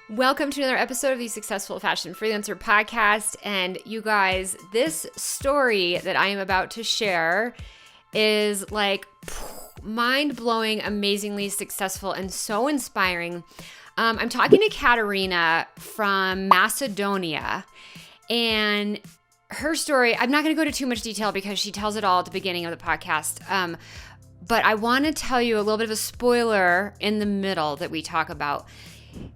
Welcome to another episode of the Successful Fashion Freelancer podcast. And you guys, this story that I am about to share is like mind-blowing, amazingly successful, and so inspiring. I'm talking to Katerina from Macedonia, and her story, I'm not going to go into too much detail because she tells it all at the beginning of the podcast. But I want to tell you a little bit of a spoiler in the middle that we talk about.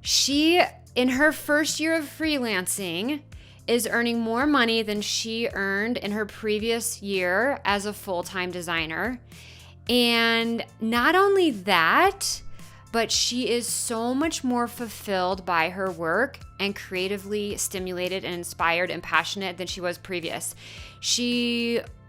She, in her first year of freelancing, is earning more money than she earned in her previous year as a full-time designer. And not only that, but she is so much more fulfilled by her work and creatively stimulated and inspired and passionate than she was previous.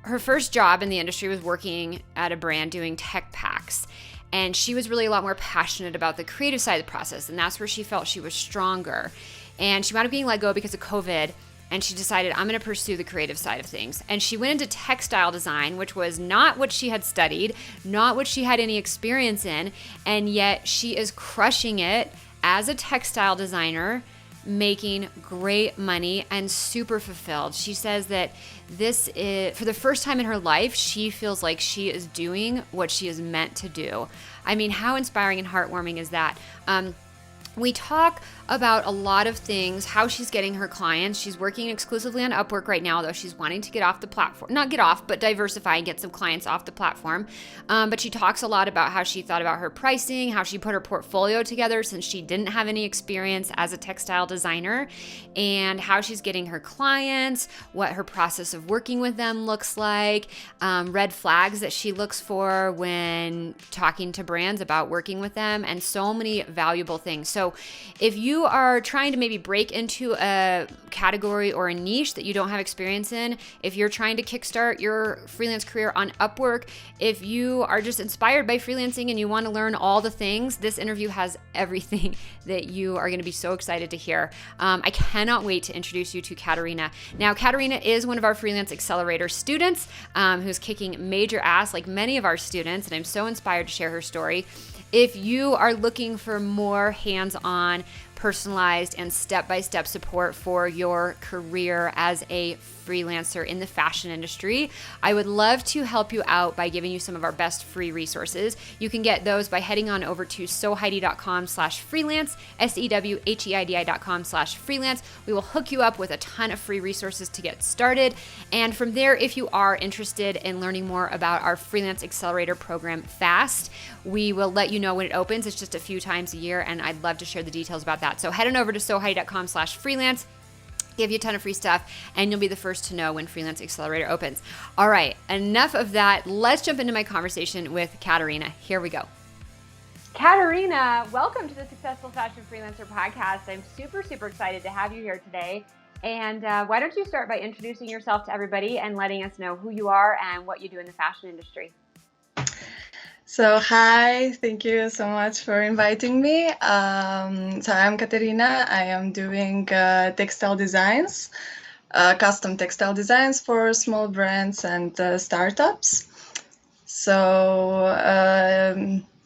Her first job in the industry was working at a brand doing tech packs. And she was really a lot more passionate about the creative side of the process. And that's where she felt she was stronger. And she wound up being let go because of COVID. And she decided, I'm going to pursue the creative side of things. And she went into textile design, which was not what she had studied, not what she had any experience in. And yet she is crushing it as a textile designer, making great money and super fulfilled. She says that this is, for the first time in her life, she feels like she is doing what she is meant to do. I mean, how inspiring and heartwarming is that? We talk about a lot of things, how she's getting her clients. She's working exclusively on Upwork right now, though she's wanting to get off the platform. Not get off, but diversify and get some clients off the platform. But she talks a lot about how she thought about her pricing, how she put her portfolio together since she didn't have any experience as a textile designer, and how she's getting her clients, what her process of working with them looks like, red flags that she looks for when talking to brands about working with them, and so many valuable things. So if you are trying to maybe break into a category or a niche that you don't have experience in, if you're trying to kickstart your freelance career on Upwork, if you are just inspired by freelancing and you want to learn all the things, this interview has everything that you are going to be so excited to hear. I cannot wait to introduce you to Katerina. Now, Katerina is one of our Freelance Accelerator students who's kicking major ass like many of our students, and I'm so inspired to share her story. If you are looking for more hands-on, personalized, and step-by-step support for your career as a freelancer in the fashion industry, I would love to help you out by giving you some of our best free resources. You can get those by heading on over to sewheidi.com/freelance, SEWHEIDI.com/freelance. We will hook you up with a ton of free resources to get started. And from there, if you are interested in learning more about our Freelance Accelerator program fast, we will let you know when it opens. It's just a few times a year, and I'd love to share the details about that. So head on over to sewheidi.com/freelance. Give you a ton of free stuff, and you'll be the first to know when Freelance Accelerator opens. All right, enough of that. Let's jump into my conversation with Katerina. Here we go. Katerina, welcome to the Successful Fashion Freelancer podcast. I'm super, super excited to have you here today. And why don't you start by introducing yourself to everybody and letting us know who you are and what you do in the fashion industry. So hi, thank you so much for inviting me. So I'm Katerina. I am doing textile designs, custom textile designs for small brands and startups. So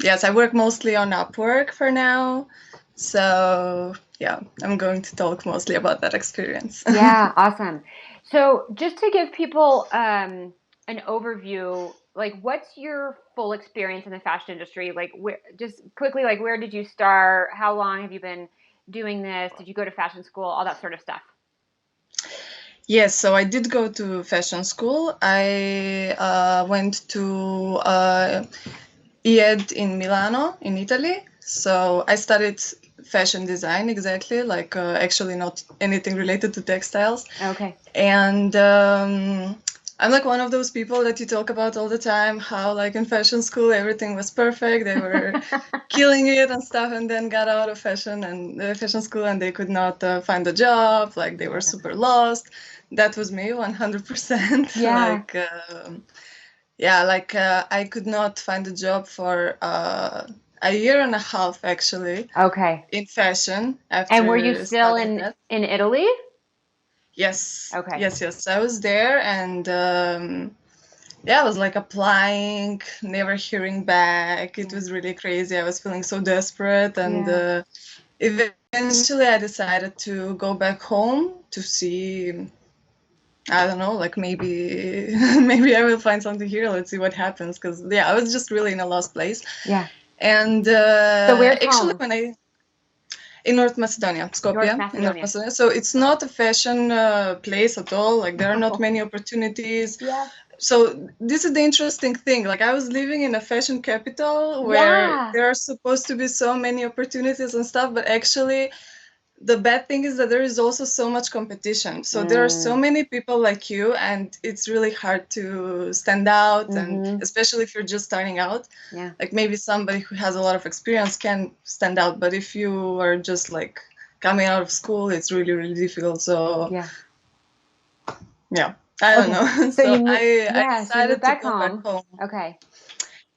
yes, I work mostly on Upwork for now. So yeah, I'm going to talk mostly about that experience. Yeah, awesome. So just to give people an overview, like what's your full experience in the fashion industry? Like just quickly, like where did you start? How long have you been doing this? Did you go to fashion school? All that sort of stuff. Yes, so I did go to fashion school. I went to Outearned in Milano, in Italy. So I studied fashion design, exactly, like actually not anything related to textiles. Okay. And I'm like one of those people that you talk about all the time, how like in fashion school, everything was perfect. They were killing it and stuff, and then got out of fashion school and they could not find a job. Like they were super lost. That was me 100%. Yeah. I could not find a job for a year and a half actually. Okay. In fashion. And were you still in Italy? Yes. Okay. Yes. I was there, and I was like applying, never hearing back. It was really crazy. I was feeling so desperate, and eventually I decided to go back home to see, I don't know, like maybe maybe I will find something here. Let's see what happens. Because yeah, I was just really in a lost place. Yeah. And So where's actually, home? when I in North Macedonia, North Skopje, in North Macedonia. Macedonia. So it's not a fashion place at all. Like there are not many opportunities. Yeah. So this is the interesting thing. Like I was living in a fashion capital where Yeah. there are supposed to be so many opportunities and stuff, but actually the bad thing is that there is also so much competition. So there are so many people like you, and it's really hard to stand out, and especially if you're just starting out. Yeah. Like maybe somebody who has a lot of experience can stand out, but if you are just like coming out of school, it's really, really difficult. So yeah, I don't know. So So you moved, I so you moved decided to back go back home. home. Okay.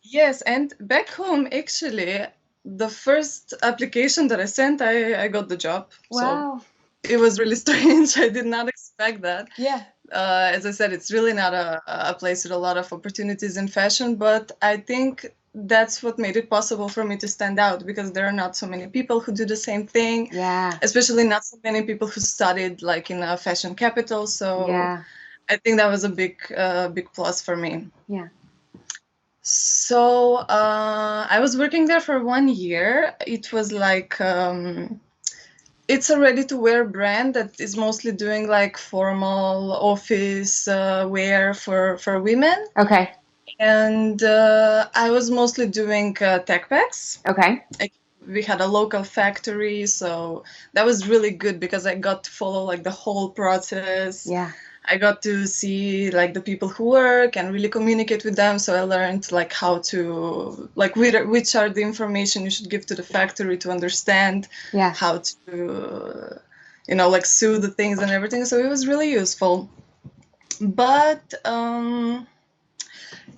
Yes, and back home, actually, the first application that I sent, I got the job. So Wow. it was really strange. I did not expect that. Yeah. As I said, it's really not a place with a lot of opportunities in fashion, but I think that's what made it possible for me to stand out, because there are not so many people who do the same thing, Yeah. especially not so many people who studied like in a fashion capital. So Yeah. I think that was a big plus for me. Yeah. So I was working there for 1 year. It was like it's a ready-to-wear brand that is mostly doing like formal office wear for women. Okay. And I was mostly doing tech packs. Okay. We had a local factory, so that was really good because I got to follow like the whole process. Yeah. I got to see like the people who work and really communicate with them. So I learned like how to like which are the information you should give to the factory to understand how to like sew the things and everything. So it was really useful. But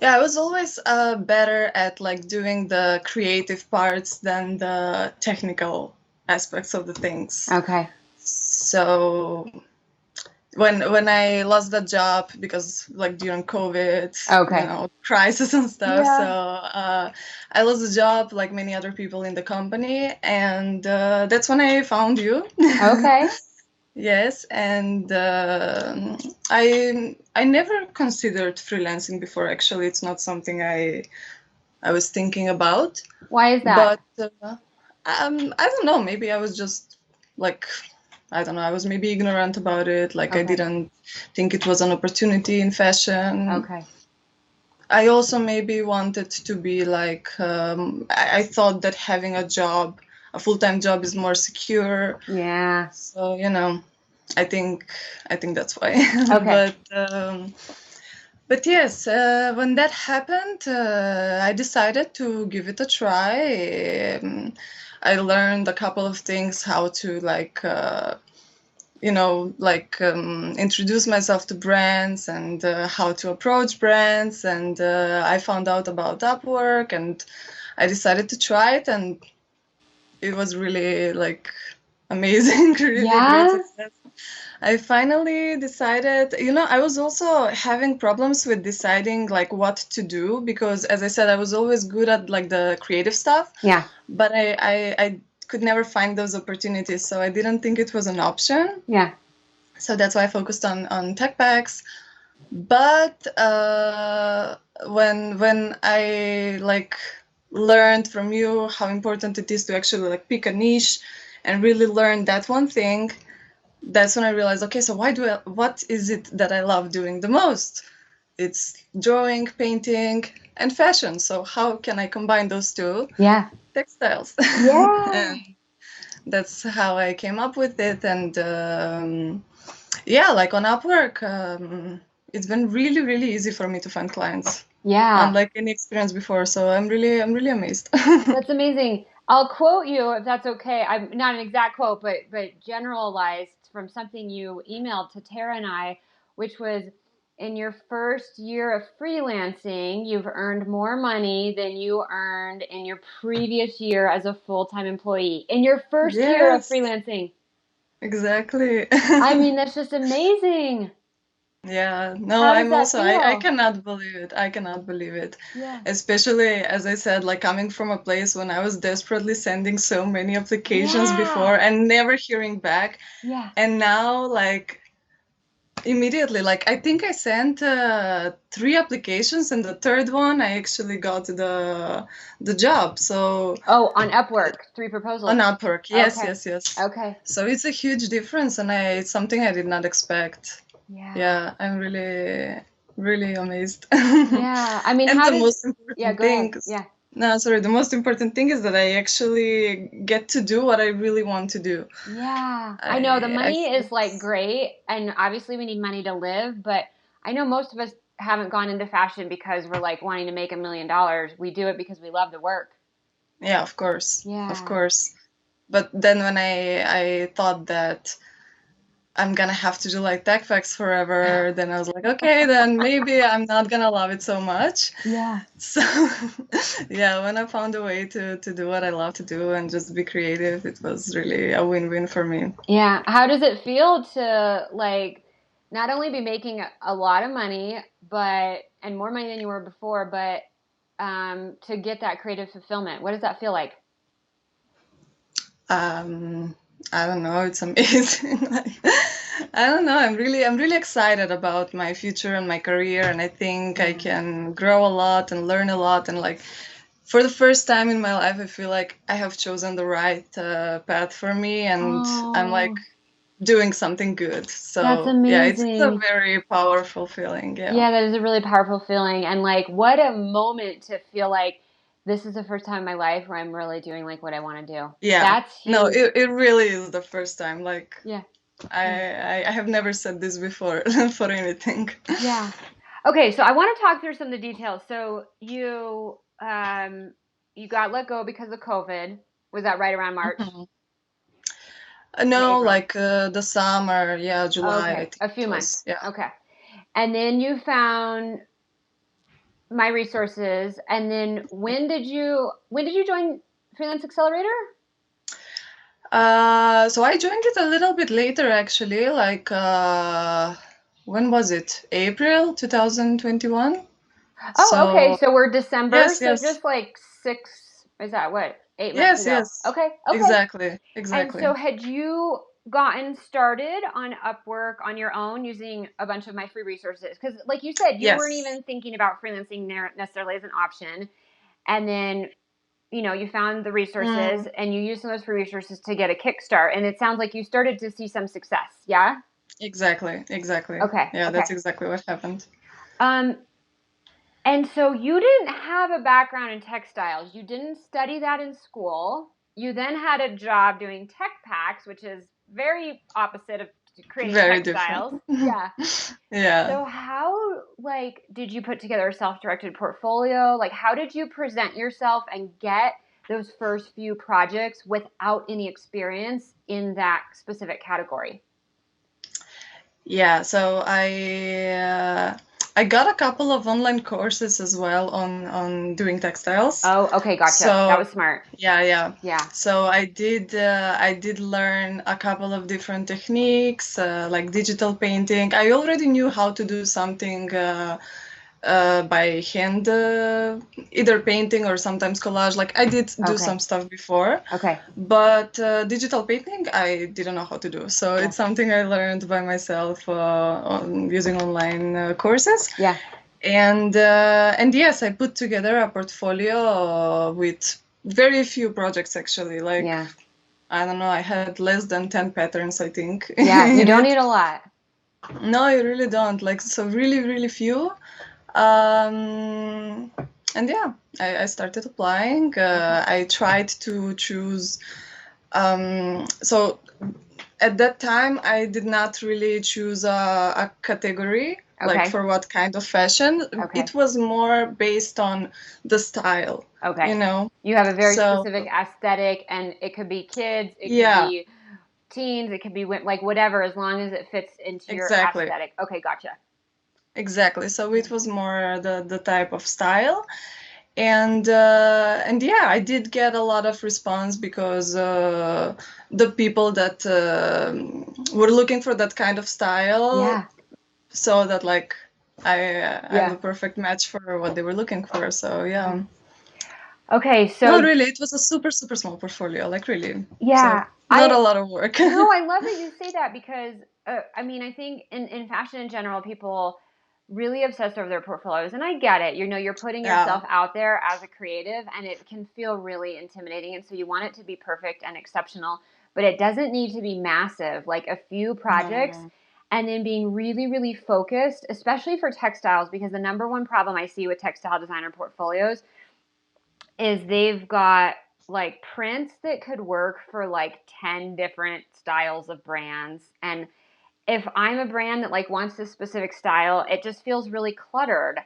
yeah, I was always better at like doing the creative parts than the technical aspects of the things. Okay. So when I lost that job because like during COVID, crisis and stuff. Yeah. So I lost the job like many other people in the company, and that's when I found you. Okay. Yes, and I never considered freelancing before. Actually, it's not something I was thinking about. Why is that? But I don't know. Maybe I was just like, I don't know. I was maybe ignorant about it. Like I didn't think it was an opportunity in fashion. Okay. I also maybe wanted to be like, I thought that having a job, a full-time job, is more secure. Yeah. So I think that's why. Okay. But yes, when that happened, I decided to give it a try. I learned a couple of things, how to introduce myself to brands, and how to approach brands. And I found out about Upwork, and I decided to try it, and it was really like amazing, really great success. I finally decided, I was also having problems with deciding like what to do, because as I said, I was always good at like the creative stuff. Yeah. But I could never find those opportunities, so I didn't think it was an option. Yeah. So that's why I focused on tech packs. But when I like learned from you how important it is to actually like pick a niche and really learn that one thing, that's when I realized, okay, so what is it that I love doing the most? It's drawing, painting, and fashion. So how can I combine those two? Yeah. Textiles. Yeah. And that's how I came up with it. And like on Upwork, it's been really, really easy for me to find clients. Yeah. Unlike any experience before. So I'm really amazed. That's amazing. I'll quote you if that's okay. I'm not an exact quote, but generalized from something you emailed to Tara and I, which was, in your first year of freelancing, you've earned more money than you earned in your previous year as a full-time employee. In your first year of Yes, freelancing. exactly. I mean, that's just amazing. Yeah, no, How does I'm that also, I feel? cannot believe it. I cannot believe it. Yeah. Especially, as I said, like coming from a place when I was desperately sending so many applications Yeah. before and never hearing back. Yeah. And now, like, immediately, like, I think I sent 3 applications, and the third one, I actually got the job. So Oh, on Upwork, 3 on proposals. Upwork, yes, Okay. yes, yes. Okay. So it's a huge difference, and it's something I did not expect. Yeah. Yeah, I'm really, really amazed. Yeah. I mean, And how the did, most yeah, important go ahead. thing, Yeah. no, sorry, the most important thing is that I actually get to do what I really want to do. Yeah. I know the I money think is like great, and obviously we need money to live, but I know most of us haven't gone into fashion because we're like wanting to make $1 million. We do it because we love the work. yeah, of course, of Yeah. course. But then when I thought that I'm gonna have to do like tech facts forever, then I was like, okay, then maybe I'm not gonna love it so much. Yeah. So yeah, when I found a way to do what I love to do and just be creative, it was really a win-win for me. Yeah. How does it feel to like not only be making a lot of money, but and more money than you were before, but to get that creative fulfillment? What does that feel like? Um, I don't know, it's amazing. Like, I don't know, I'm really excited about my future and my career, and I think I Yeah. can grow a lot and learn a lot, and like for the first time in my life, I feel like I have chosen the right path for me, and I'm like Oh, doing something good. that's So yeah, it's a amazing. very powerful feeling. Yeah. Yeah, that is a really powerful feeling. And like, what a moment to feel like this is the first time in my life where I'm really doing like what I want to do. Yeah. That's No, huge. it really is the first time. Like Yeah. I Yeah. I have never said this before for anything. Yeah. Okay, so I want to talk through some of the details. So you got let go because of COVID. Was that right around March Mhm. or No, April? like the summer, yeah, July, I Okay, think a few it months. was. Yeah. Okay. And then you found my resources. And then when did you join Freelance Accelerator? So I joined it a little bit later, actually. Like when was it? April 2021. Oh, okay. So So we're December. yes, So yes, just like is that what? 8 months yes, ago. yes. Okay, okay. Exactly, And exactly. so had you gotten started on Upwork on your own using a bunch of my free resources? Because like you said, you weren't Yes, even thinking about freelancing necessarily as an option. And then, you found the resources mm, and you used some of those free resources to get a kickstart. And it sounds like you started to see some success. Yeah? exactly, exactly. Okay, Yeah, okay. that's exactly what happened. Um, And so you didn't have a background in textiles. You didn't study that in school. You then had a job doing tech packs, which is very opposite of creating Very different. textiles. Yeah. Yeah. So how did you put together a self-directed portfolio? Like how did you present yourself and get those first few projects without any experience in that specific category? Yeah, so I got a couple of online courses as well on doing textiles. Oh, okay, gotcha. That So was smart. yeah, yeah. Yeah. So I did learn a couple of different techniques, like digital painting. I already knew how to do something by hand, either painting or sometimes collage. Like I did do Okay. some stuff before, Okay. but digital painting I didn't know how to do. So Yeah. it's something I learned by myself using online courses. Yeah. And yes, I put together a portfolio with very few projects actually. Like Yeah. I don't know, I had less than 10 patterns, I think, Yeah. You in don't it. need a lot. No, you really don't. Like so, really, really few. Um, and yeah, I started applying. Okay. I tried to choose. So at that time, I did not really choose a category, like Okay. for what kind of fashion. Okay. It was more based on the style, you Okay. know? You have a very So specific aesthetic, and it could be kids, it could yeah, be teens, it could be like whatever, as long as it fits into your exactly. aesthetic. Okay, gotcha. Exactly. So Yeah. it was more the type of style. And yeah, I did get a lot of response because the people that were looking for that kind of style Yeah. saw that like I'm a perfect match for what they were looking for. So yeah. Okay, so No, really, it was a super, super small portfolio, like really. yeah, So not a lot of work. no, I love that you say that because I mean, I think in fashion in general, people really obsess over their portfolios, and I get it. You know, you're putting yourself out there as a creative, and it can feel really intimidating, and so you want it to be perfect and exceptional, but it doesn't need to be massive. Like a few projects. No. And then being really, really focused, especially for textiles, because the number one problem I see with textile designer portfolios is they've got like prints that could work for like 10 different styles of brands. And if I'm a brand that like wants this specific style, it just feels really cluttered.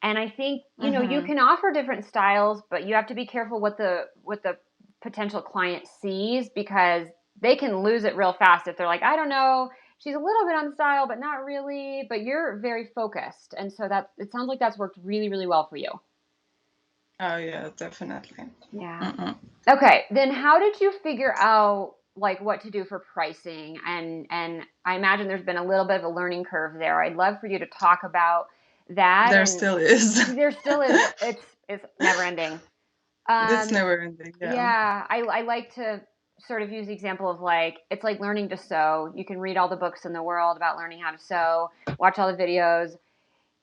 And I think, you know, you can offer different styles, but you have to be careful what the potential client sees, because they can lose it real fast if they're like, I don't know, she's a little bit on style, but not really. But you're very focused. And so that it sounds like that's worked really, really well for you. Oh yeah, definitely. Yeah. Okay. Then how did you figure out like what to do for pricing? And I imagine there's been a little bit of a learning curve there. I'd love for you to talk about that. There And still is. there still is. It's never ending. It's never ending. Yeah. Yeah. I like to sort of use the example of like it's like learning to sew. You can read all the books in the world about learning how to sew, watch all the videos.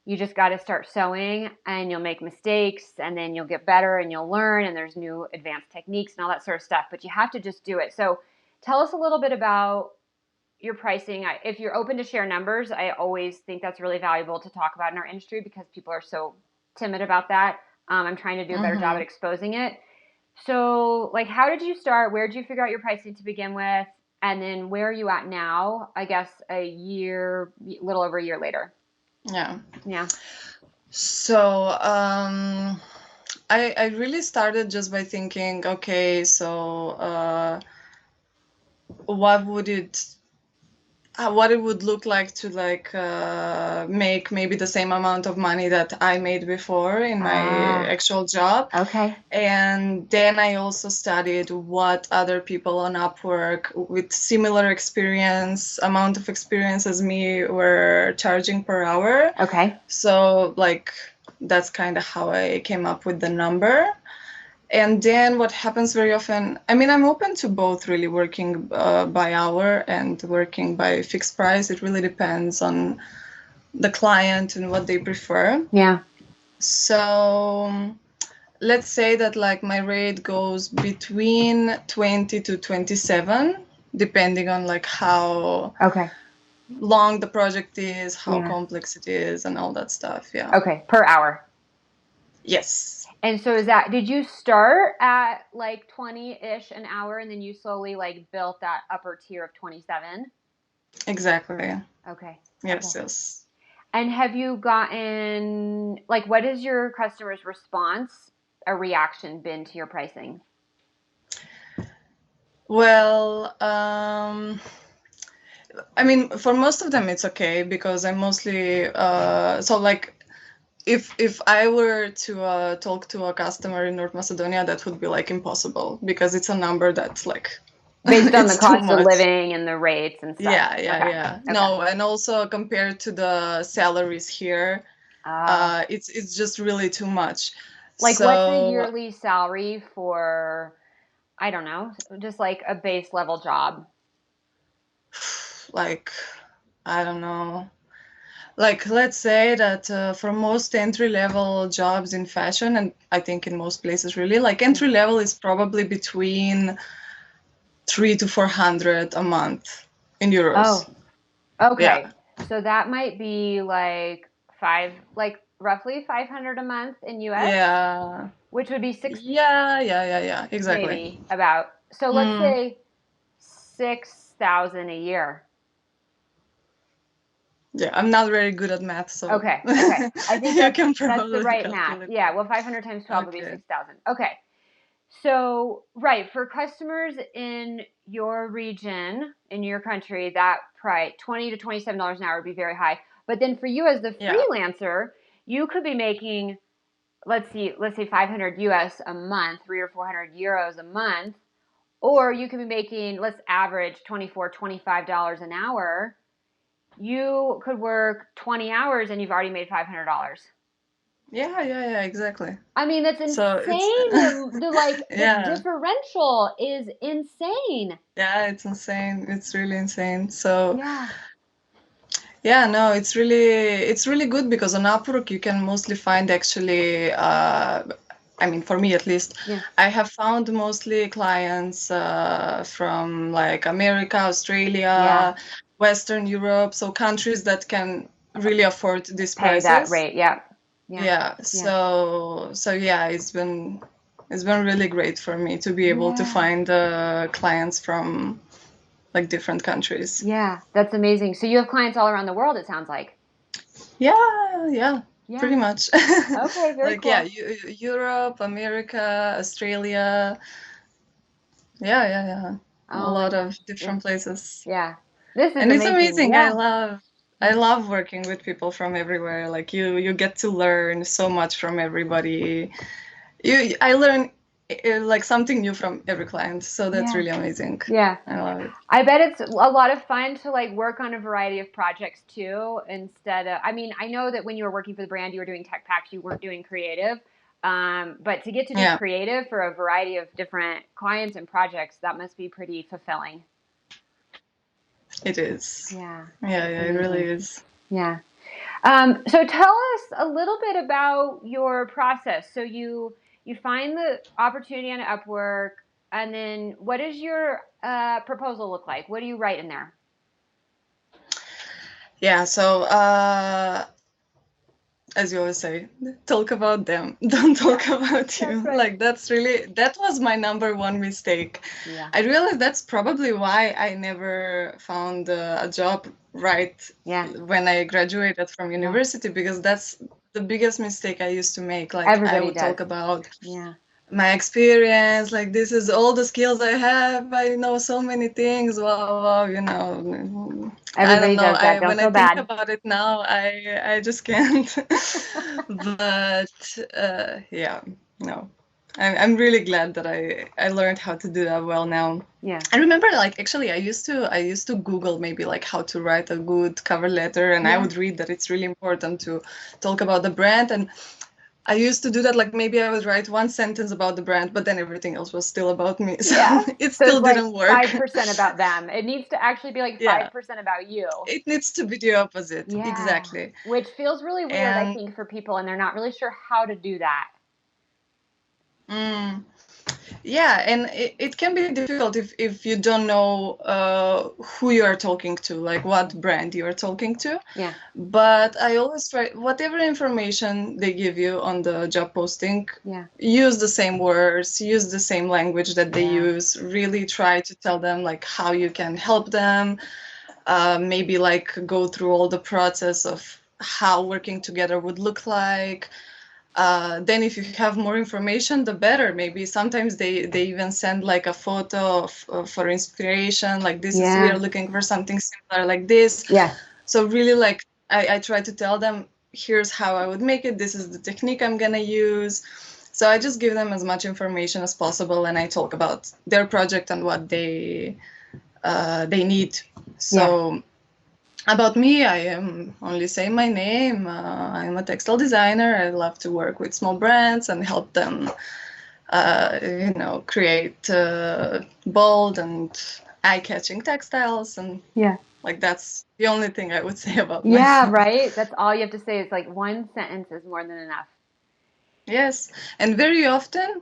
You just got to start sewing, and you'll make mistakes, and then you'll get better and you'll learn, and there's new advanced techniques and all that sort of stuff, but you have to just do it. So tell us a little bit about your pricing. If you're open to share numbers, I always think that's really valuable to talk about in our industry because people are so timid about that. I'm trying to do a better job at exposing it. So like, how did you start? Where did you figure out your pricing to begin with? And then where are you at now? I guess a little over a year later. Yeah. Yeah. So I really started just by thinking, okay, so what would it look like to like make maybe the same amount of money that I made before in my actual job. Okay. And then I also studied what other people on Upwork with similar amount of experience as me were charging per hour. Okay. So like that's kind of how I came up with the number. And then what happens very often, I mean, I'm open to both really, working by hour and working by fixed price. It really depends on the client and what they prefer. Yeah. So let's say that like my rate goes between 20 to 27, depending on like how long the project is, how complex it is, and all that stuff. Yeah. Okay. Per hour. Yes. And so did you start at like 20-ish an hour and then you slowly like built that upper tier of 27? Exactly. Okay. Yes, yes. And have you gotten, like, what is your customer's response, a reaction been to your pricing? Well, I mean, for most of them, it's okay because I'm mostly, so like, if I were to talk to a customer in North Macedonia, that would be like impossible because it's a number that's like based on the cost of living and the rates and stuff. Yeah. Okay. No, and also compared to the salaries here, it's just really too much. Like, what's a yearly salary for, I don't know, just like a base level job? Like, I don't know. Like, let's say that for most entry-level jobs in fashion, and I think in most places really, like entry-level is probably between 300 to 400 a month in euros. Oh, okay. Yeah. So that might be like roughly 500 a month in US? Yeah. Which would be six. Yeah. Exactly. Maybe about. So let's say 6,000 a year. Yeah, I'm not very good at math, so okay. I think that's the right math. Yeah, well, 500 times 12 would be 6,000. Okay. So, right, for customers in your region, in your country, that price, $20 to $27 an hour would be very high. But then for you as the freelancer, you could be making, let's say 500 US a month, 300 or 400 euros a month, or you could be making, let's average $24, $25 an hour. you could work 20 hours and you've already made $500. Yeah, exactly. I mean, that's So it's insane. The yeah, differential is insane. yeah, it's insane. It's really insane. So Yeah. yeah, no, it's really good because on Upwork you can mostly find actually I mean for me at least, Yeah. I have found mostly clients from like America, Yeah. Australia, Western Europe, so countries that can really afford these Pay that prices. rate. Yeah. Yeah. Yeah, Yeah. so yeah, it's been really great for me to be able to Yeah. find clients from like different countries. Yeah. That's amazing. So you have clients all around the world, it sounds like. Yeah, Yeah. pretty much. Okay. Very Like yeah, cool. Europe, America, Australia. Yeah. A Oh my lot gosh. of Yeah. different places. Yeah. This is And it's amazing. amazing. Yeah. I love working with people from everywhere. Like you get to learn so much from everybody. I learn like something new from every client. So that's Yeah. really amazing. Yeah. I love it. I bet it's a lot of fun to like work on a variety of projects too, instead of, I mean, I know that when you were working for the brand, you were doing tech packs, you weren't doing creative. But to get to do Yeah, creative for a variety of different clients and projects, that must be pretty fulfilling. it is. Yeah, Yeah, that's it really amazing. is. Yeah. So tell us a little bit about your process. So you find the opportunity on Upwork, and then what does your proposal look like? What do you write in there? Yeah, so as you always say, talk about them. Don't Yeah, talk about that's you. right. Like that was my number one mistake. Yeah, I realized that's probably why I never found a job right yeah, when I graduated from yeah. university because that's the biggest mistake I used to make. Like I Everybody would does. talk about Yeah. my experience, like this is all the skills I have. I know so many things. Wow, I don't Everybody know. does that. I Don't when I feel think bad. about it now, I just can't. But yeah, no. I'm really glad that I learned how to do that well now. Yeah. I remember like actually I used to Google maybe like how to write a good cover letter, and I Yeah. would read that it's really important to talk about the brand. And I used to do that, like maybe I would write one sentence about the brand, but then everything else was still about me. So Yeah. it So still it's like didn't work. 5% about them. It needs to actually be like Yeah, 5% about you. it needs to be the opposite. Yeah. Exactly. Which feels really weird, I And think, for people, and they're not really sure how to do that. mm, yeah, and it can be difficult if you don't know who you are talking to, like what brand you are talking to. Yeah. But I always try, whatever information they give you on the job posting, Yeah. use the same words, use the same language that they Yeah. use. Really try to tell them like how you can help them. Maybe like go through all the process of how working together would look like. Then if you have more information, the better. Maybe sometimes they even send like a photo for inspiration, like we are Yeah. looking for something similar like this. Yeah. So really like I try to tell them, here's how I would make it, this is the technique I'm gonna use. So I just give them as much information as possible, and I talk about their project and what they need. Yeah. So about me, I am only saying my name. I'm a textile designer. I love to work with small brands and help them, create bold and eye-catching textiles. And Yeah. like that's the only thing I would say about Yeah, myself. right? That's all you have to say is like one sentence is more than enough. Yes, and very often,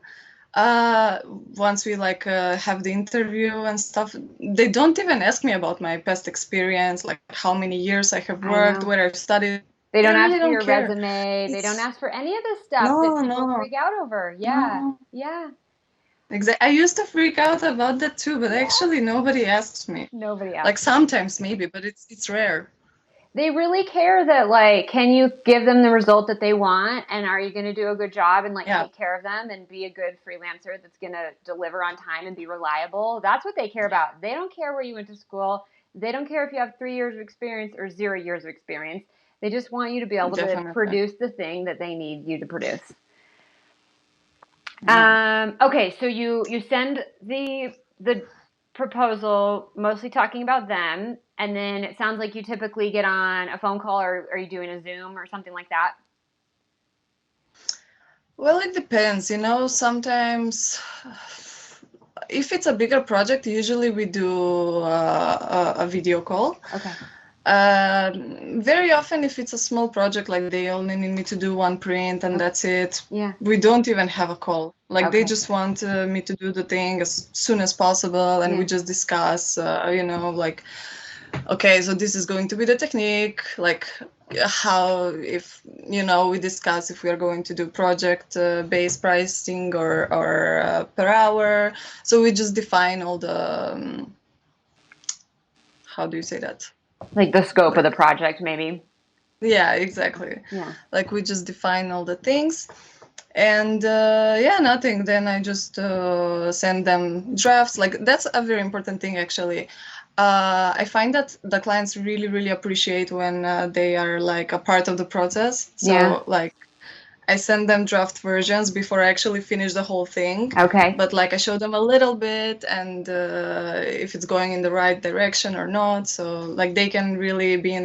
uh, once we like have the interview and stuff, they don't even ask me about my past experience, like how many years I have I worked, know. where I've studied. They They don't really ask for don't your care. resume. They don't It's ask for any of this stuff that no, people no, freak out over. Yeah. no. Yeah. Exactly. I used to freak out about that too, but Yeah. actually nobody asks me. Nobody Like asks. sometimes maybe, but it's rare. They really care that like, can you give them the result that they want, and are you going to do a good job and like Yeah, take care of them and be a good freelancer that's going to deliver on time and be reliable? That's what they care about. They don't care where you went to school. They don't care if you have 3 years of experience or 0 years of experience. They just want you to be able to definitely. produce the thing that they need you to produce. Yeah. Okay, so you send the proposal, mostly talking about them, and then it sounds like you typically get on a phone call, or are you doing a Zoom or something like that? Well, it depends, sometimes if it's a bigger project, usually we do a video call. Okay. Very often, if it's a small project, like they only need me to do one print and that's it, Yeah. we don't even have a call. Like they Okay. just want me to do the thing as soon as possible, and we just discuss, like, okay, so this is going to be the technique, like how, if we discuss if we are going to do project based pricing or per hour. So we just define all the how do you say that? Like the scope of Like, the project, maybe. yeah, exactly. Yeah. Like we just define all the things. And nothing. Then I just send them drafts. Like that's a very important thing, actually. I find that the clients really, really appreciate when they are like a part of the process. So like I send them draft versions before I actually finish the whole thing. Okay. But like I show them a little bit, and if it's going in the right direction or not. So like they can really be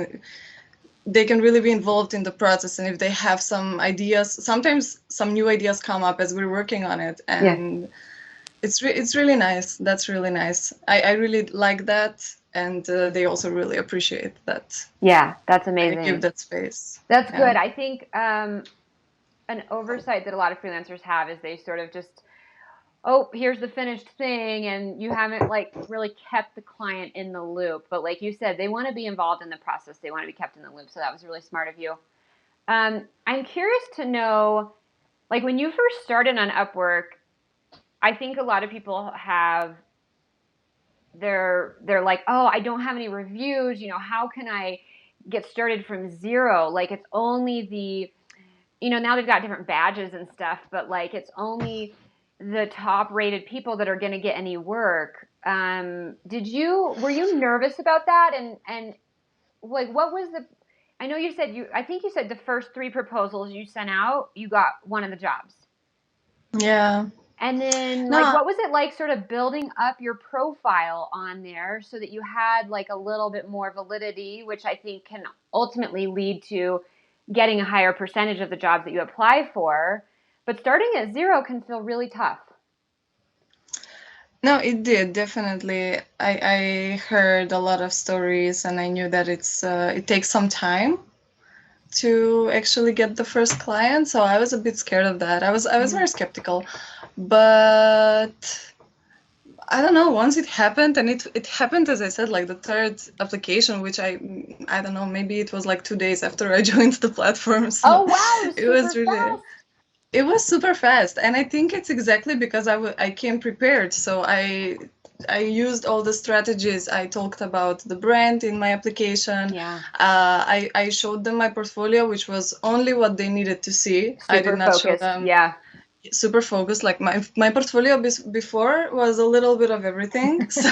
involved in the process, and if they have some ideas, sometimes some new ideas come up as we're working on it, and it's really nice. That's really nice. I really like that, and they also really appreciate that. Yeah, that's amazing. I give that space. That's good. I think an oversight that a lot of freelancers have is they sort of just, oh, here's the finished thing, and you haven't like really kept the client in the loop. But like you said, they want to be involved in the process. They want to be kept in the loop. So that was really smart of you. I'm curious to know, like when you first started on Upwork, I think a lot of people have, they're like, oh, I don't have any reviews. How can I get started from zero? Like it's only the, now they've got different badges and stuff, but like it's only the top rated people that are going to get any work. Were you nervous about that? And like, what was I know you said I think you said the first 3 proposals you sent out, you got one of the jobs. Yeah. And then like, what was it like sort of building up your profile on there so that you had like a little bit more validity, which I think can ultimately lead to getting a higher percentage of the jobs that you apply for. But starting at zero can feel really tough. No, it did, definitely. I heard a lot of stories, and I knew that it takes some time to actually get the first client. So I was a bit scared of that. I was very skeptical, but I don't know. Once it happened, and it happened, as I said, like the third application, which I don't know, maybe it was like 2 days after I joined the platform. So oh wow, it was really fast. It was super fast, and I think it's exactly because I came prepared. So I used all the strategies. I talked about the brand in my application. Yeah. I showed them my portfolio, which was only what they needed to see. Super I did not focused. show them. Yeah. Super focused. Like my portfolio before was a little bit of everything. So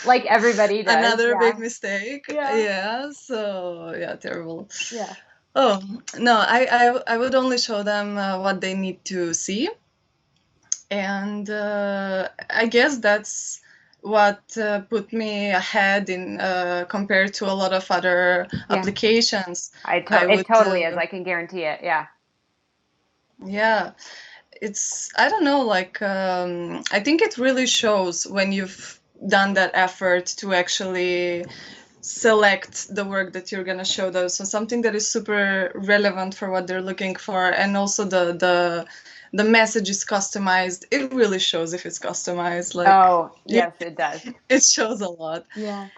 like everybody does. another big mistake. Yeah. So terrible. Yeah. Oh, no, I would only show them what they need to see. And I guess that's what put me ahead in compared to a lot of other applications. It totally is. I can guarantee it. Yeah. Yeah. It's, I don't know, like, I think it really shows when you've done that effort to actually select the work that you're going to show them. So something that is super relevant for what they're looking for, and also the message is customized. It really shows if it's customized. Like, oh yes, it does. It shows a lot. Yeah.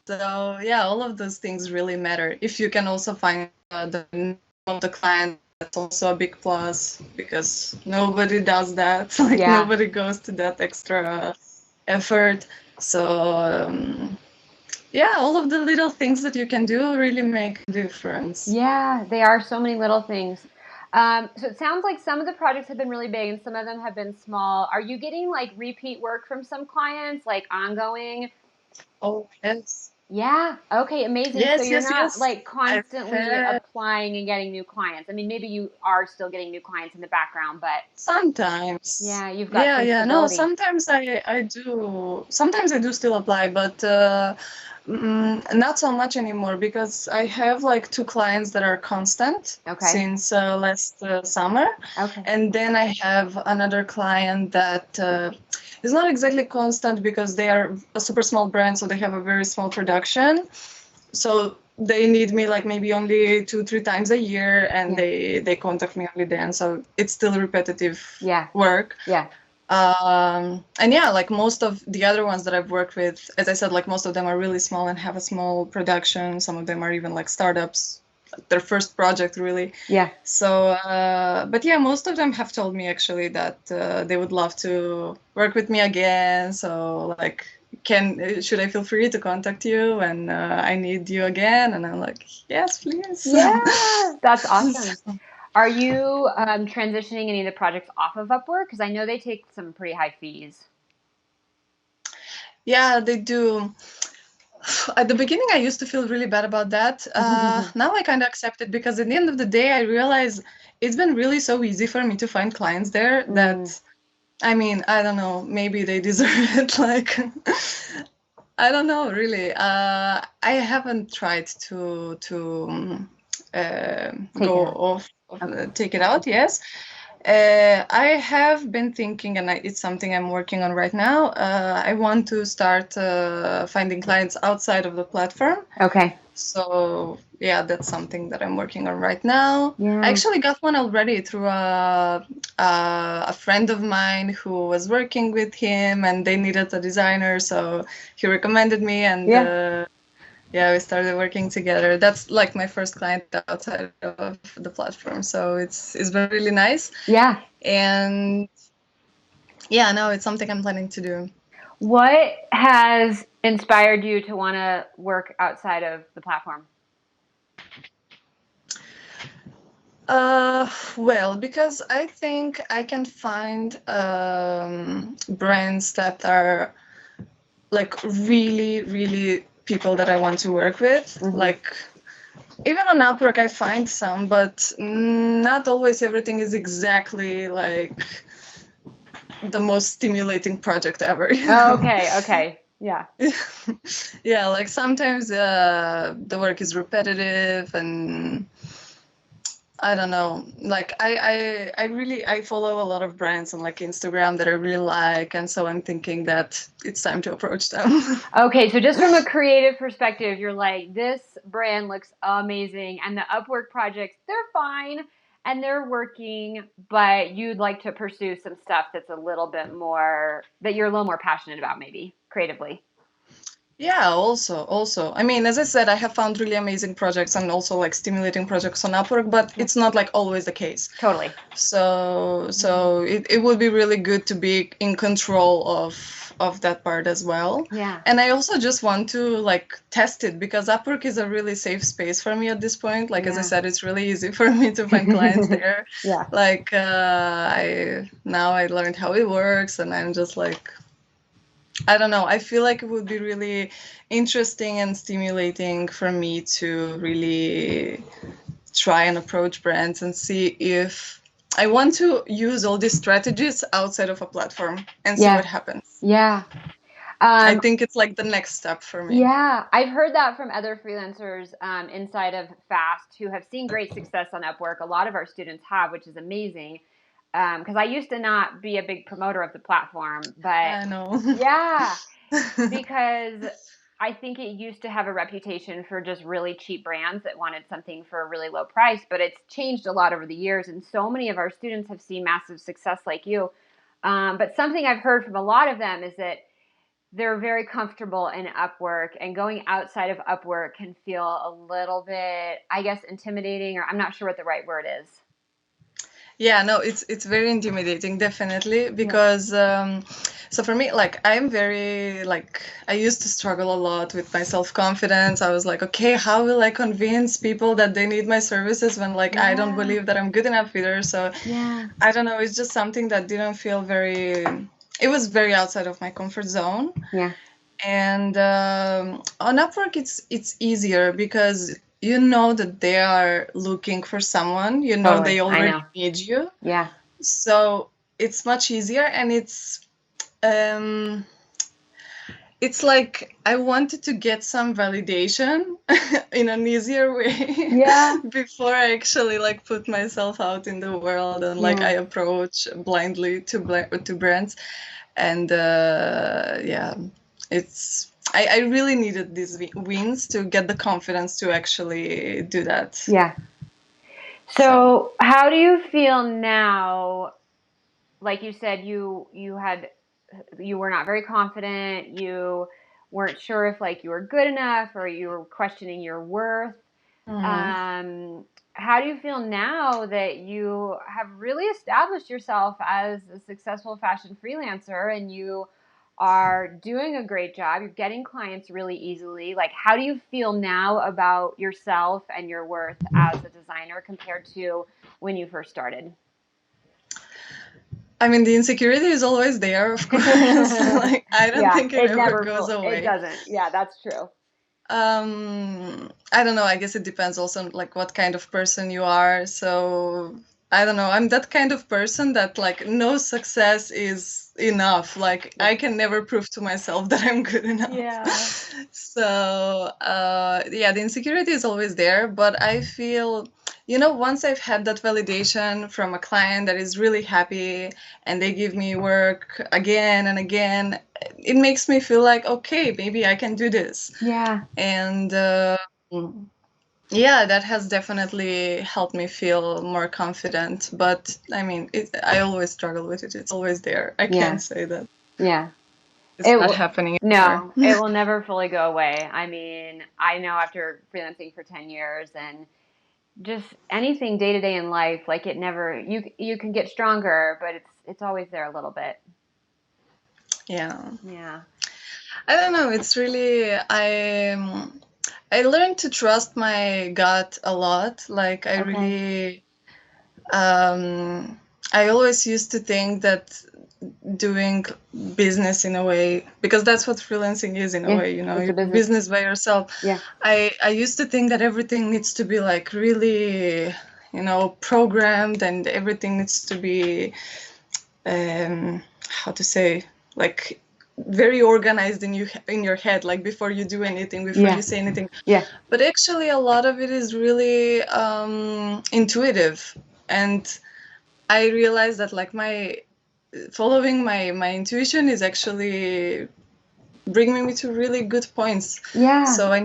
So yeah, all of those things really matter. If you can also find the name of the client, that's also a big plus, because nobody does that. Like nobody goes to that extra effort. So yeah, all of the little things that you can do really make a difference. Yeah, they are so many little things. So it sounds like some of the projects have been really big and some of them have been small. Are you getting like repeat work from some clients, like ongoing? Oh, yes. Yeah. Okay. Amazing. So Yes, you're yes, not yes. like I've constantly had applying and getting new clients. I mean, maybe you are still getting new clients in the background, but sometimes. yeah, you've got Yeah, some yeah. No, stability. sometimes I do. Sometimes I do still apply, but not so much anymore because I have like two clients that are constant Okay. since last summer, Okay. and then I have another client that is not exactly constant because they are a super small brand, so they have a very small production. So they need me like maybe only 2-3 times a year, and Yeah. they contact me only then. So it's still repetitive Yeah. work. Yeah. And yeah, like most of the other ones that I've worked with, as I said, like most of them are really small and have a small production. Some of them are even like startups, their first project really. Yeah. So, but yeah, most of them have told me actually that they would love to work with me again. So like, should I feel free to contact you and I need you again? And I'm like, yes, please. Yeah. That's awesome. Are you transitioning any of the projects off of Upwork? Because I know they take some pretty high fees. Yeah, they do. At the beginning, I used to feel really bad about that. Now I kind of accept it because at the end of the day, I realize it's been really so easy for me to find clients there Mm, that, I mean, I don't know, maybe they deserve it. Like, I don't know, really. I haven't tried to take it go out. off, Okay. take it out. Yes, I have been thinking, and it's something I'm working on right now. I want to start finding clients outside of the platform. Okay. So yeah, that's something that I'm working on right now. I Yeah. actually got one already through a friend of mine who was working with him, and they needed a designer, so he recommended me, and Yeah. yeah, we started working together. That's like my first client outside of the platform, so it's been really nice. Yeah. And yeah, no, it's something I'm planning to do. What has inspired you to want to work outside of the platform? Well, because I think I can find brands that are like really, really people that I want to work with. Mm-hmm. Like even on Upwork, I find some, but not always everything is exactly like the most stimulating project ever, you Oh, know? okay. Okay. Yeah. Yeah, like sometimes the work is repetitive and I don't know. Like I really I follow a lot of brands on like Instagram that I really like, and so I'm thinking that it's time to approach them. Okay. So just from a creative perspective, you're like, this brand looks amazing, and the Upwork projects, they're fine and they're working, but you'd like to pursue some stuff that's a little bit more that you're a little more passionate about, maybe creatively. Yeah, also. I mean, as I said, I have found really amazing projects and also like stimulating projects on Upwork, but Yeah. it's not like always the case. Totally. So it would be really good to be in control of that part as well. Yeah. And I also just want to like test it because Upwork is a really safe space for me at this point. Like as I Yeah. said, it's really easy for me to find clients there. Yeah. Like I learned how it works, and I'm just like I don't know. I feel like it would be really interesting and stimulating for me to really try and approach brands and see if I want to use all these strategies outside of a platform and see Yeah. what happens. Yeah. I Um, think it's like the next step for me. yeah, I've heard that from other freelancers inside of Fast who have seen great success on Upwork. A lot of our students have, which is amazing. Because I used to not be a big promoter of the platform, but I know. yeah, because I think it used to have a reputation for just really cheap brands that wanted something for a really low price, but it's changed a lot over the years, and so many of our students have seen massive success like you. But something I've heard from a lot of them is that they're very comfortable in Upwork, and going outside of Upwork can feel a little bit, I guess, intimidating, or I'm not sure what the right word is. Yeah, no, it's very intimidating, definitely, Yeah. because so for me, like I'm very like I used to struggle a lot with my self-confidence. I was like, okay, how will I convince people that they need my services when like I don't Yeah. believe that I'm good enough either? So Yeah. I don't know, it's just something that didn't feel very it was very outside of my comfort zone. Yeah. And on Upwork, it's easier because you know that they are looking for someone. You know Totally. they I already know. need you, Yeah. so it's much easier, and um, it's like I wanted to get some validation in an easier way Yeah. before I actually like put myself out in the world and like I Yeah. approach blindly to brands. And yeah, I really needed these wins to get the confidence to actually do that. Yeah. So So how do you feel now? Like you said, you were not very confident. You weren't sure if like you were good enough, or you were questioning your worth. mhm. Um, how do you feel now that you have really established yourself as a successful fashion freelancer and you are doing a great job? You're getting clients really easily. Like, how do you feel now about yourself and your worth as a designer compared to when you first started? I mean, the insecurity is always there, of course. Like, I don't Yeah, think it ever goes it away. doesn't. Yeah, that's true. I don't know. I guess it depends also on like what kind of person you are. So I don't know. I'm that kind of person that like no success is enough. Like Yeah. I can never prove to myself that I'm good Yeah. enough. So yeah, the insecurity is always there. But I feel, once I've had that validation from a client that is really happy and they give me work again and again, it makes me feel like, okay, maybe I can do this. Yeah. And yeah, that has definitely helped me feel more confident. But I mean, I always struggle with it. It's always there. I can't Yeah. say that Yeah. it's It not w- happening anymore. no, it will never fully go away. I mean, I know after freelancing for 10 years and just anything day to day in life, like it never you can get stronger, but it's always there a little bit. Yeah, Yeah. I don't know. It's really I learned to trust my gut a lot. Like I Okay. really I always used to think that doing business in a way, because that's what freelancing is in a Yeah, way, it's you a do business. business by yourself. Yeah. I used to think that everything needs to be like really, programmed, and everything needs to be how to say, like very organized in your head, like before you do anything, before you Yeah. say anything. Yeah. But actually a lot of it is really intuitive. And I realized that like my following my intuition is actually bringing me to really good points. Yeah. So I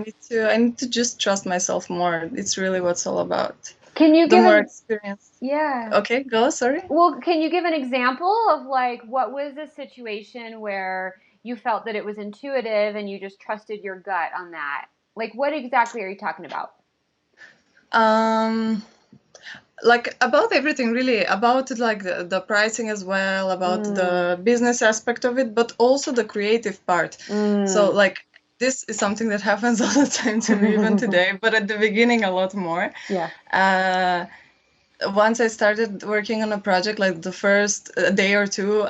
need to just trust myself more. It's really what's all about. Can you The give more an experience. Yeah. Okay, go. Sorry. Well, can you give an example of like what was a situation where you felt that it was intuitive and you just trusted your gut on that? Like what exactly are you talking about? Um, like about everything really, about like the pricing as well, about Mm. the business aspect of it, but also the creative part. So Mm. like this is something that happens all the time to me even today, but at the beginning a lot more. Yeah. Uh, Once I started working on a project, like the first day or two,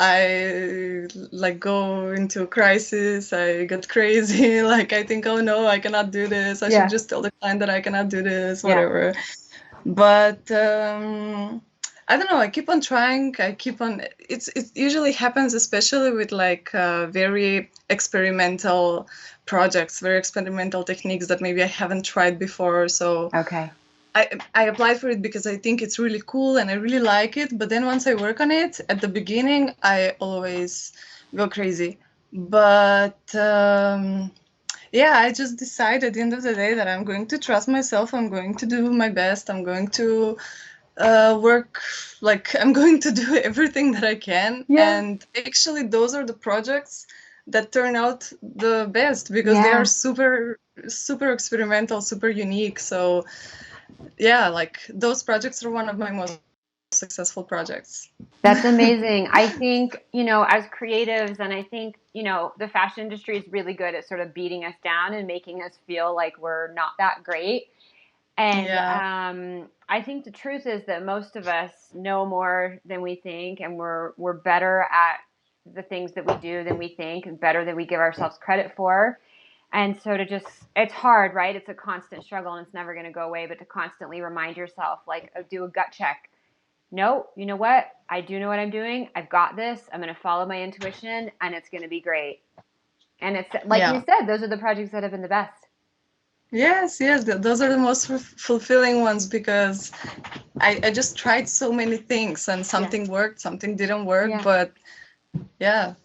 I like go into a crisis. I get crazy. Like I think, oh no, I cannot do this. I should Yeah. just tell the client that I cannot do this, Yeah. whatever. But I don't know. I keep on trying. I keep on. It usually happens, especially with like very experimental projects, very experimental techniques that maybe I haven't tried before. So Okay. I applied for it because I think it's really cool and I really like it. But then once I work on it, at the beginning, I always go crazy. But yeah, I just decided at the end of the day that I'm going to trust myself. I'm going to do my best. I'm going to work, like, I'm going to do everything that I can. Yeah. And actually, those are the projects that turn out the best because they are Yeah. super, super experimental, super unique. So yeah, like those projects are one of my most successful projects. That's amazing. I think, as creatives, and I think, the fashion industry is really good at sort of beating us down and making us feel like we're not that great. And Yeah. I think the truth is that most of us know more than we think, and we're better at the things that we do than we think, and better than we give ourselves credit for. And so it's hard, right? It's a constant struggle and it's never going to go away, but to constantly remind yourself, like, do a gut check. No, you know what? I do know what I'm doing. I've got this. I'm going to follow my intuition and it's going to be great. And it's like you said, those are the projects that have been the best. Yes, those are the most fulfilling ones, because I just tried so many things and something worked, something didn't work, but that's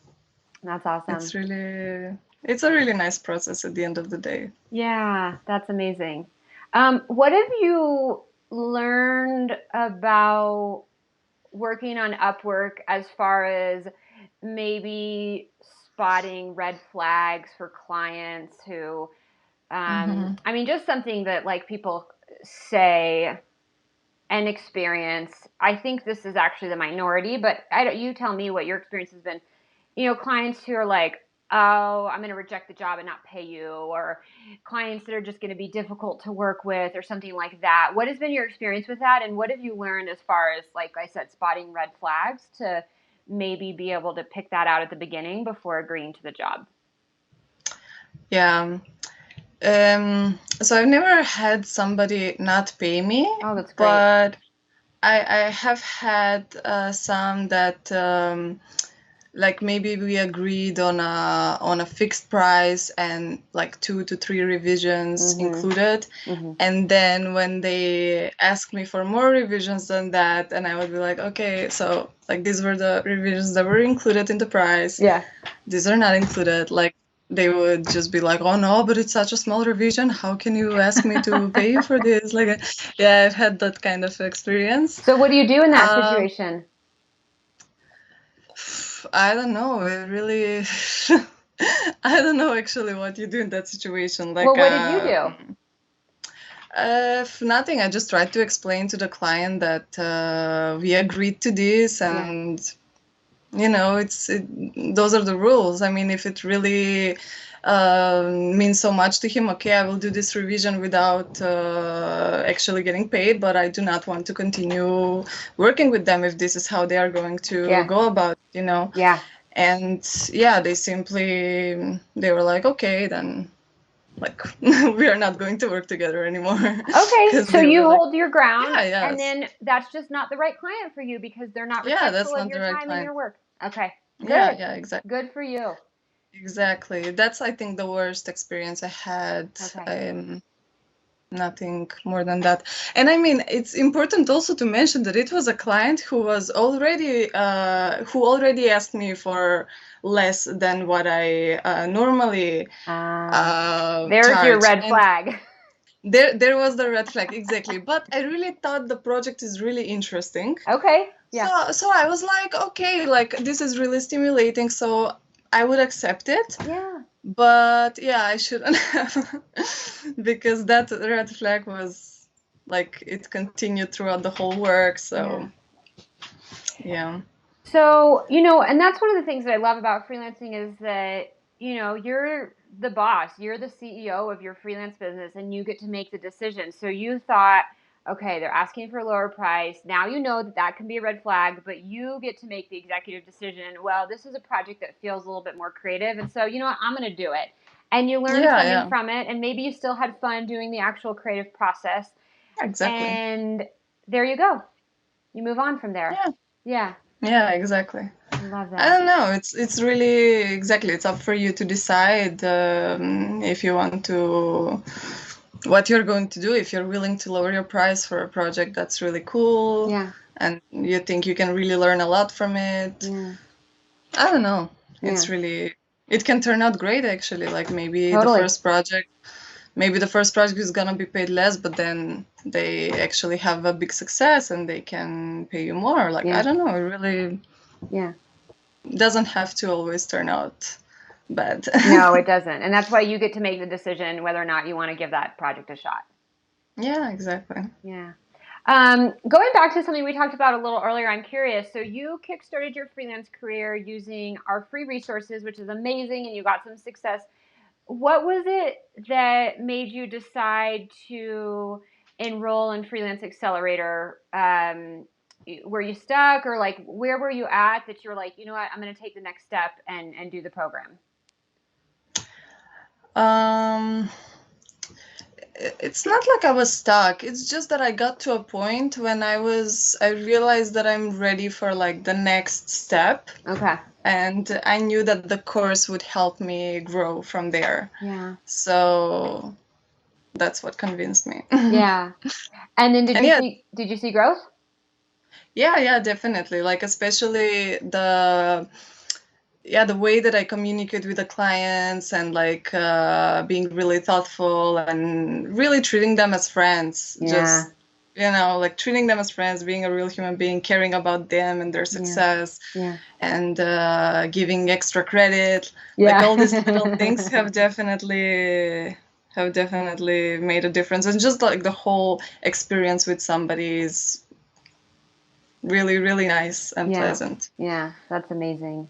awesome. It's a really nice process at the end of the day. Yeah, that's amazing. What have you learned about working on Upwork as far as maybe spotting red flags for clients who, I mean, just something that like people say and experience. I think this is actually the minority, but you tell me what your experience has been. You know, clients who are like, oh, I'm going to reject the job and not pay you, or clients that are just going to be difficult to work with or something like that. What has been your experience with that? And what have you learned as far as, like I said, spotting red flags to maybe be able to pick that out at the beginning before agreeing to the job? Yeah. So I've never had somebody not pay me. Oh, that's great. But I have had some that like maybe we agreed on a fixed price and like 2 to 3 revisions included, and then when they asked me for more revisions than that, and I would be like, okay, so like these were the revisions that were included in the price. Yeah, these are not included. Like they would just be like, oh no, but it's such a small revision. How can you ask me to pay you for this? Like, yeah, I've had that kind of experience. So what do you do in that situation? I don't know. It really, I don't know actually what you do in that situation. Like, well, what did you do? Nothing. I just tried to explain to the client that we agreed to this, and you know, those are the rules. I mean, if it really means so much to him, okay, I will do this revision without actually getting paid, but I do not want to continue working with them if this is how they are going to go about it, you know? Yeah. And yeah, they were like, okay, then like we are not going to work together anymore. Okay, so you hold your ground, yes. and then that's just not the right client for you because they're not respectful of your time and your work. Okay, good. Yeah, exactly. Good for you. Exactly. That's, I think, the worst experience I had. Okay. Nothing more than that. And I mean, it's important also to mention that it was a client who was already asked me for less than what I normally there's charge. your red flag. There was the red flag, exactly. But I really thought the project is really interesting. Okay. Yeah. So I was like, okay, like this is really stimulating, so I would accept it. Yeah. But yeah, I shouldn't have, because that red flag was like, it continued throughout the whole work. So yeah. So, you know, and that's one of the things that I love about freelancing is that, you know, you're the boss, you're the CEO of your freelance business, and you get to make the decision. So you thought, okay, they're asking for a lower price. Now you know that can be a red flag, but you get to make the executive decision. Well, this is a project that feels a little bit more creative. And so, you know what, I'm going to do it. And you learn something from it. And maybe you still had fun doing the actual creative process. Exactly. And there you go. You move on from there. Yeah. Yeah, exactly. I love that. I don't know. It's really, exactly. It's up for you to decide if you want to, what you're going to do. If you're willing to lower your price for a project that's really cool, and you think you can really learn a lot from it. I don't know. It's really, it can turn out great actually. Like maybe the first project is gonna be paid less, but then they actually have a big success and they can pay you more. Like I don't know. It really doesn't have to always turn out bad. No, it doesn't. And that's why you get to make the decision whether or not you want to give that project a shot. Yeah, exactly. Yeah. Going back to something we talked about a little earlier, I'm curious. So you kickstarted your freelance career using our free resources, which is amazing, and you got some success. What was it that made you decide to enroll in Freelance Accelerator were you stuck, or like where were you at that you're like, you know what, I'm going to take the next step and do the program? Um, it's not like I was stuck. It's just that I got to a point when I realized that I'm ready for like the next step. Okay. And I knew that the course would help me grow from there. Yeah. So that's what convinced me. Yeah. And then And yeah, did you see growth? yeah, definitely. Like especially the way that I communicate with the clients and like being really thoughtful and really treating them as friends. Yeah. Just like treating them as friends, being a real human being, caring about them and their success, Yeah. and giving extra credit. Yeah. Like all these little things have definitely made a difference. And just like the whole experience with somebody is really, really nice and pleasant. Yeah, that's amazing.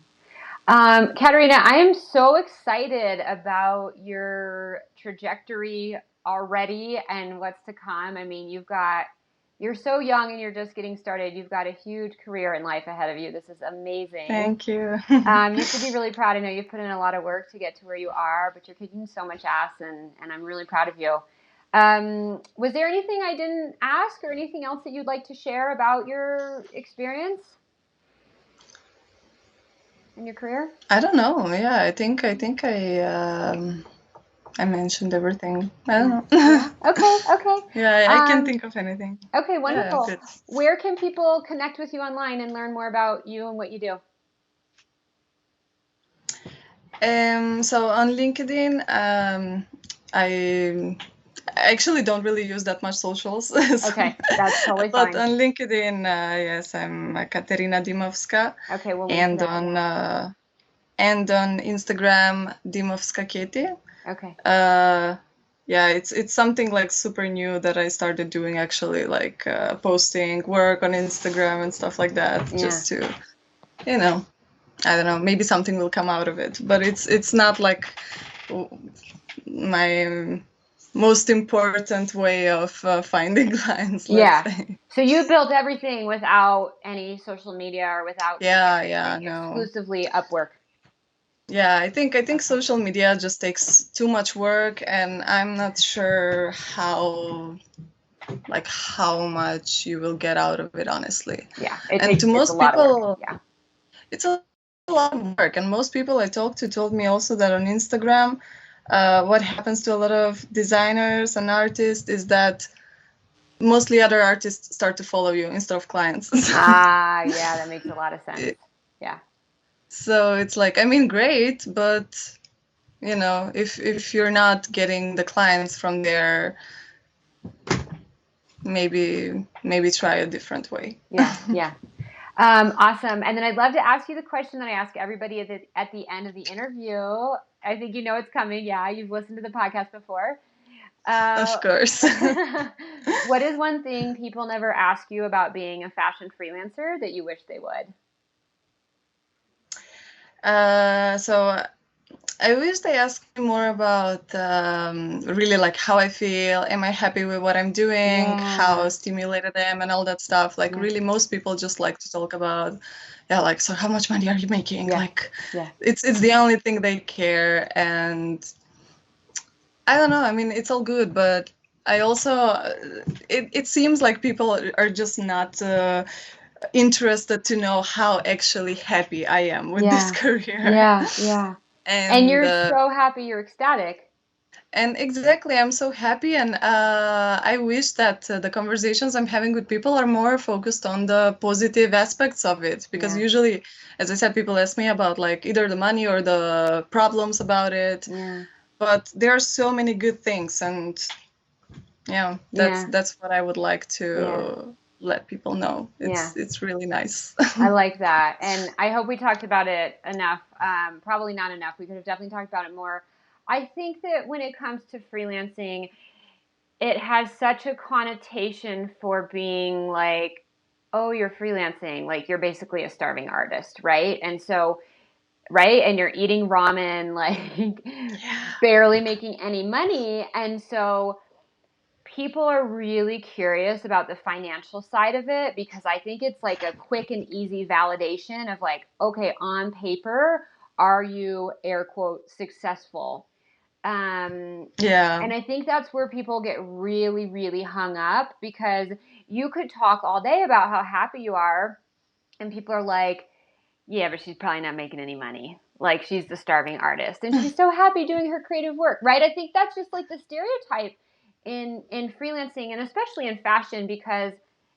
Katerina, I am so excited about your trajectory already and what's to come. I mean, you're so young and you're just getting started. You've got a huge career in life ahead of you. This is amazing. Thank you. You should be really proud. I know you've put in a lot of work to get to where you are, but you're kicking so much ass, and I'm really proud of you. Was there anything I didn't ask or anything else that you'd like to share about your experience in your career? I don't know. Yeah, I think I mentioned everything. I don't know. Yeah. Okay. Yeah, I can't think of anything. Okay, wonderful. Yeah, Where can people connect with you online and learn more about you and what you do? So on LinkedIn, I actually don't really use that much socials. Okay, that's totally fine. But on LinkedIn, yes, I'm Katerina Dimovska. Okay, we'll link and to that. On Instagram, Dimovska Keti. Okay. Yeah, it's something like super new that I started doing actually, like posting work on Instagram and stuff like that, just to, I don't know, maybe something will come out of it, but it's not like my most important way of finding clients. Let's say. So you built everything without any social media or without exclusively Upwork. Yeah, I think social media just takes too much work, and I'm not sure how much you will get out of it, honestly. Yeah, to most people, it's a lot of work. And most people I talked to told me also that on Instagram, what happens to a lot of designers and artists is that mostly other artists start to follow you instead of clients. Yeah, that makes a lot of sense. Yeah. So it's like, I mean, great, but if you're not getting the clients from there, maybe try a different way. Yeah. Awesome. And then I'd love to ask you the question that I ask everybody at the end of the interview. I think you know it's coming. Yeah, you've listened to the podcast before. Of course. What is one thing people never ask you about being a fashion freelancer that you wish they would? So I wish they asked me more about really like how I feel. Am I happy with what I'm doing? How stimulated I am and all that stuff. Like really most people just like to talk about, like, so how much money are you making? It's the only thing they care. And I don't know. I mean, it's all good, but I also, it seems like people are just not interested to know how actually happy I am with this career. Yeah. And you're so happy, you're ecstatic. And exactly, I'm so happy, and I wish that the conversations I'm having with people are more focused on the positive aspects of it, because usually, as I said, people ask me about like either the money or the problems about it, but there are so many good things, and that's what I would like to let people know. It's really nice. I like that. And I hope we talked about it enough. Probably not enough. We could have definitely talked about it more. I think that when it comes to freelancing, it has such a connotation for being like, oh, you're freelancing. Like you're basically a starving artist, right? And so, and you're eating ramen, like barely making any money. And so people are really curious about the financial side of it, because I think it's like a quick and easy validation of like, okay, on paper, are you air quote successful? Yeah. And I think that's where people get really, really hung up, because you could talk all day about how happy you are, and people are like, yeah, but she's probably not making any money. Like, she's the starving artist and she's so happy doing her creative work, right? I think that's just like the stereotype in freelancing, and especially in fashion, because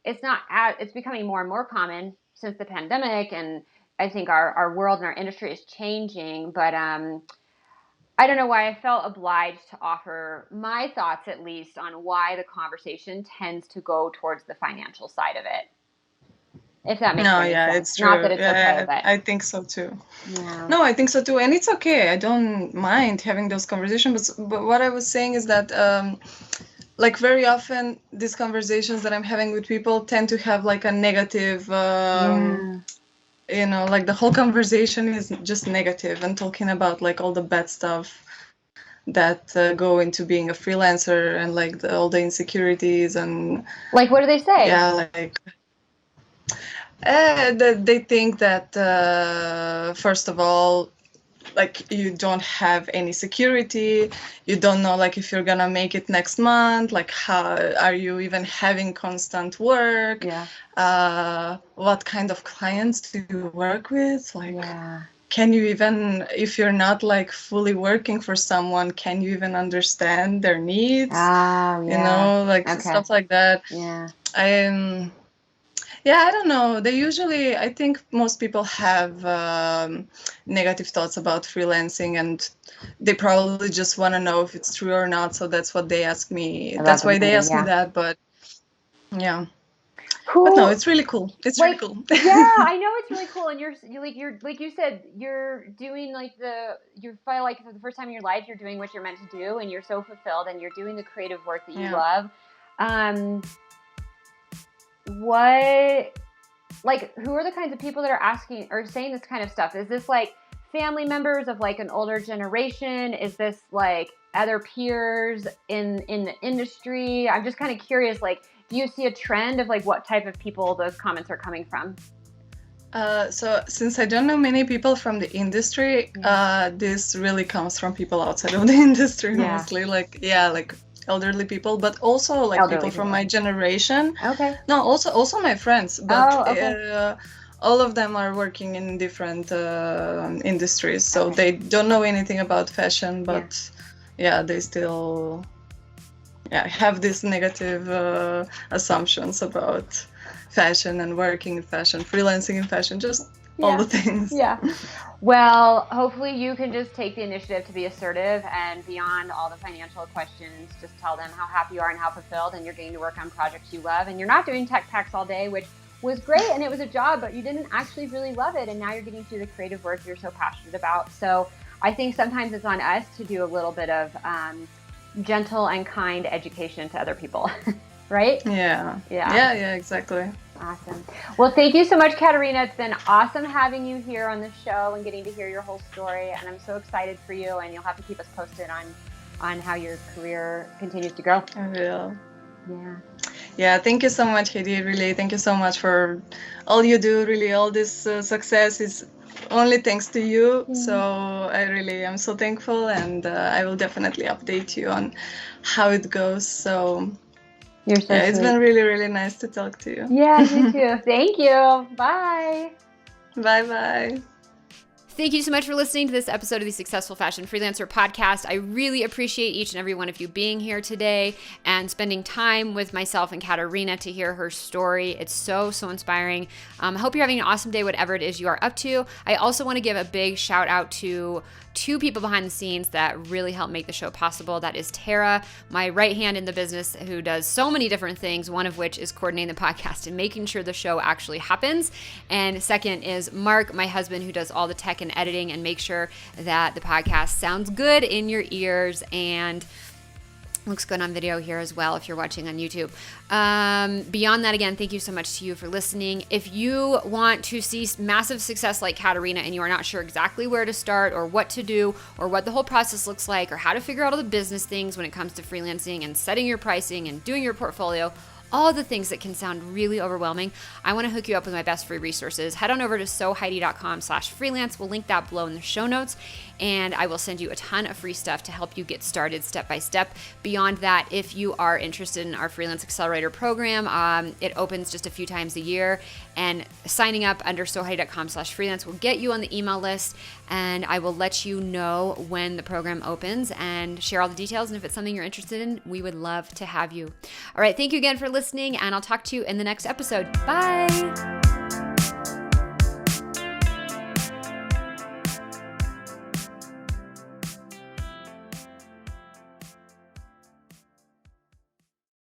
it's becoming more and more common since the pandemic, and I think our world and our industry is changing. But I don't know why I felt obliged to offer my thoughts, at least, on why the conversation tends to go towards the financial side of it. If that makes No, any yeah, sense. it's Not true. that it's okay, Yeah, but I think so too. yeah. No, I think so too. And it's okay. I don't mind having those conversations. But what I was saying is that, like, very often these conversations that I'm having with people tend to have like a negative, Yeah. like the whole conversation is just negative and talking about like all the bad stuff that go into being a freelancer, and like all the insecurities and Like, what do they say? yeah, like they think that first of all, like, you don't have any security, you don't know like if you're gonna make it next month, like how are you even having constant work, what kind of clients do you work with, like can you even, if you're not like fully working for someone, can you even understand their needs, like stuff like that. I don't know. They usually, I think most people have negative thoughts about freelancing, and they probably just want to know if it's true or not. So that's what they ask me. That's why they ask me that. But yeah. Cool. But no, it's really cool. It's really cool. Yeah, I know it's really cool. And you're like you said, you're doing like you feel like for the first time in your life, you're doing what you're meant to do, and you're so fulfilled, and you're doing the creative work that you love. Who are the kinds of people that are asking or saying this kind of stuff? Is this like family members of like an older generation? Is this like other peers in the industry? I'm just kind of curious, like, do you see a trend of like what type of people those comments are coming from? So since I don't know many people from the industry, this really comes from people outside of the industry mostly. Like, like elderly people, but also like people from my generation. Okay. No, also my friends, but all of them are working in different industries, so they don't know anything about fashion, but they still have these negative assumptions about fashion and working in fashion, freelancing in fashion, just all the things. Well, hopefully you can just take the initiative to be assertive, and beyond all the financial questions, just tell them how happy you are and how fulfilled, and you're getting to work on projects you love, and you're not doing tech packs all day, which was great, and it was a job, but you didn't actually really love it, and now you're getting to do the creative work you're so passionate about. So I think sometimes it's on us to do a little bit of gentle and kind education to other people, right? Yeah, exactly. Awesome. Well, thank you so much, Katerina. It's been awesome having you here on the show and getting to hear your whole story. And I'm so excited for you. And you'll have to keep us posted on how your career continues to grow. I will. Yeah. Yeah. Thank you so much, Heidi. Really, thank you so much for all you do. Really, all this success is only thanks to you. So I really am so thankful, and I will definitely update you on how it goes. So. You're so sweet. It's been really, really nice to talk to you. Yeah, you too. Thank you. Bye. Bye-bye. Thank you so much for listening to this episode of the Successful Fashion Freelancer podcast. I really appreciate each and every one of you being here today and spending time with myself and Katerina to hear her story. It's so, so inspiring. I hope you're having an awesome day, whatever it is you are up to. I also want to give a big shout out to two people behind the scenes that really help make the show possible. That is Tara, my right hand in the business, who does so many different things, one of which is coordinating the podcast and making sure the show actually happens. And second is Mark, my husband, who does all the tech and editing and make sure that the podcast sounds good in your ears. And Looks good on video here as well if you're watching on YouTube. Beyond that, again, thank you so much to you for listening. If you want to see massive success like Katerina and you are not sure exactly where to start or what to do or what the whole process looks like or how to figure out all the business things when it comes to freelancing and setting your pricing and doing your portfolio, all the things that can sound really overwhelming, I want to hook you up with my best free resources. Head on over to soheidi.com/freelance. We'll link that below in the show notes, and I will send you a ton of free stuff to help you get started step by step. Beyond that, if you are interested in our Freelance Accelerator program, it opens just a few times a year, and signing up under soheidi.com/freelance will get you on the email list, and I will let you know when the program opens and share all the details. And if it's something you're interested in, we would love to have you. All right, thank you again for listening, and I'll talk to you in the next episode. Bye.